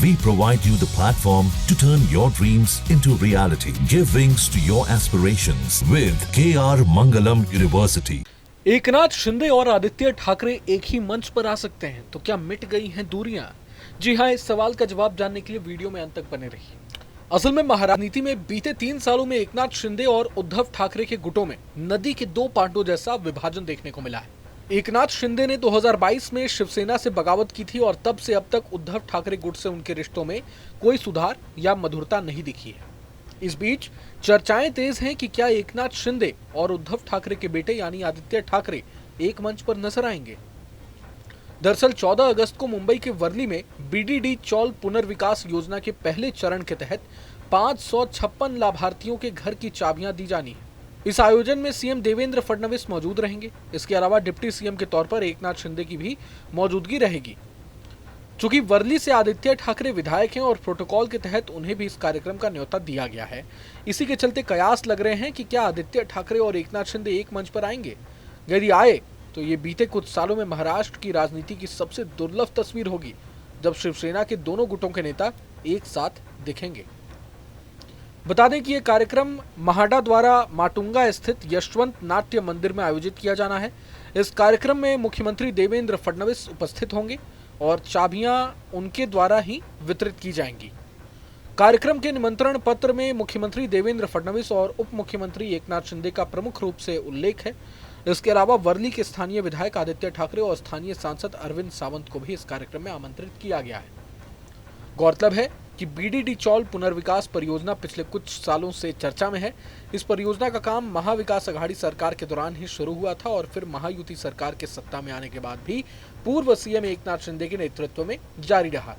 We provide you the platform to turn your dreams into reality. Give wings to your aspirations with KR Mangalam University. Eknath Shinde और आदित्य ठाकरे एक ही मंच पर आ सकते हैं तो क्या मिट गई हैं दूरियां? जी हां, इस सवाल का जवाब जानने के लिए वीडियो में अंत तक बने रहिए। असल में महाराजनीति में बीते 3 सालों में एकनाथ शिंदे और उद्धव ठाकरे के गुटों में नदी के 2 पाटों जैसा विभाजन देखने को मिला है। एकनाथ शिंदे ने 2022 में शिवसेना से बगावत की थी और तब से अब तक उद्धव ठाकरे गुट से उनके रिश्तों में कोई सुधार या मधुरता नहीं दिखी है। इस बीच चर्चाएं तेज हैं कि क्या एकनाथ शिंदे और उद्धव ठाकरे के बेटे यानी आदित्य ठाकरे एक मंच पर नजर आएंगे। दरअसल 14 अगस्त को मुंबई के वर्ली में बीडीडी चौल पुनर्विकास योजना के पहले चरण के तहत 556 लाभार्थियों के घर की चाबियां दी जानी है। इस आयोजन में सीएम देवेंद्र फडणवीस मौजूद रहेंगे। इसके अलावा डिप्टी सीएम के तौर पर एकनाथ शिंदे की भी मौजूदगी रहेगी। चूंकि वर्ली से आदित्य ठाकरे विधायक हैं और प्रोटोकॉल के तहत उन्हें भी इस कार्यक्रम का न्योता दिया गया है, इसी के चलते कयास लग रहे हैं कि क्या आदित्य ठाकरे और एकनाथ शिंदे एक मंच पर आएंगे। यदि आए तो ये बीते कुछ सालों में महाराष्ट्र की राजनीति की सबसे दुर्लभ तस्वीर होगी, जब शिवसेना के दोनों गुटों के नेता एक साथ दिखेंगे। बता दें कि यह कार्यक्रम महाडा द्वारा माटुंगा स्थित यशवंत नाट्य मंदिर में आयोजित किया जाना है। इस कार्यक्रम में मुख्यमंत्री देवेंद्र फडणवीस उपस्थित होंगे और चाबियां उनके द्वारा ही वितरित की जाएंगी। कार्यक्रम के निमंत्रण पत्र में मुख्यमंत्री देवेंद्र फडणवीस और उप मुख्यमंत्री एकनाथ शिंदे का प्रमुख रूप से उल्लेख है। इसके अलावा वर्ली के स्थानीय विधायक आदित्य ठाकरे और स्थानीय सांसद अरविंद सावंत को भी इस कार्यक्रम में आमंत्रित किया गया है। गौरतलब है कि बीडीडी चौल पुनर्विकास परियोजना पिछले कुछ सालों से चर्चा में है। इस परियोजना का काम महाविकास अघाड़ी सरकार के दौरान ही शुरू हुआ था और फिर महायुति सरकार के सत्ता में आने के बाद भी पूर्व सीएम एकनाथ शिंदे के नेतृत्व में जारी रहा।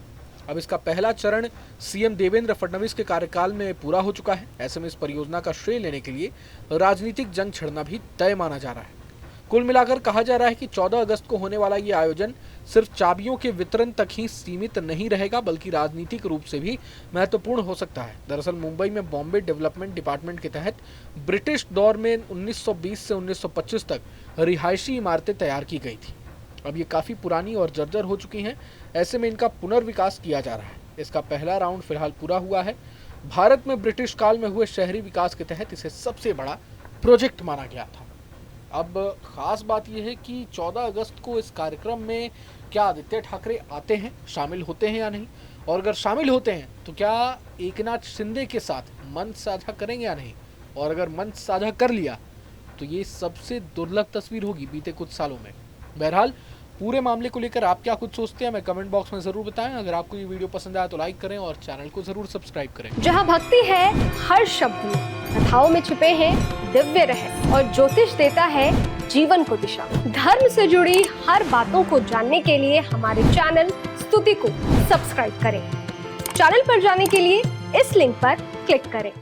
अब इसका पहला चरण सीएम देवेंद्र फडणवीस के कार्यकाल में पूरा हो चुका है। ऐसे में इस परियोजना का श्रेय लेने के लिए राजनीतिक जंग छिड़ना भी तय माना जा रहा है। कुल मिलाकर कहा जा रहा है कि 14 अगस्त को होने वाला ये आयोजन सिर्फ चाबियों के वितरण तक ही सीमित नहीं रहेगा, बल्कि राजनीतिक रूप से भी महत्वपूर्ण हो सकता है। दरअसल मुंबई में बॉम्बे डेवलपमेंट डिपार्टमेंट के तहत ब्रिटिश दौर में 1920 से 1925 तक रिहायशी इमारतें तैयार की गई थी। अब ये काफ़ी पुरानी और जर्जर हो चुकी हैं। ऐसे में इनका पुनर्विकास किया जा रहा है। इसका पहला राउंड फिलहाल पूरा हुआ है। भारत में ब्रिटिश काल में हुए शहरी विकास के तहत इसे सबसे बड़ा प्रोजेक्ट माना गया था। अब खास बात यह है कि 14 अगस्त को इस कार्यक्रम में क्या आदित्य ठाकरे आते हैं, शामिल होते हैं या नहीं, और अगर शामिल होते हैं तो क्या एकनाथ शिंदे के साथ मंच साझा करेंगे या नहीं, और अगर मंच साझा कर लिया तो ये सबसे दुर्लभ तस्वीर होगी बीते कुछ सालों में। बहरहाल पूरे मामले को लेकर आप क्या कुछ सोचते हैं, हमें कमेंट बॉक्स में जरूर बताएं। अगर आपको ये वीडियो पसंद आया तो लाइक करें और चैनल को जरूर सब्सक्राइब करें। जहां भक्ति है हर शब्द में, कथाओं में छुपे हैं दिव्य रहस्य और ज्योतिष देता है जीवन को दिशा। धर्म से जुड़ी हर बातों को जानने के लिए हमारे चैनल स्तुति को सब्सक्राइब करें। चैनल पर जाने के लिए इस लिंक पर क्लिक करें।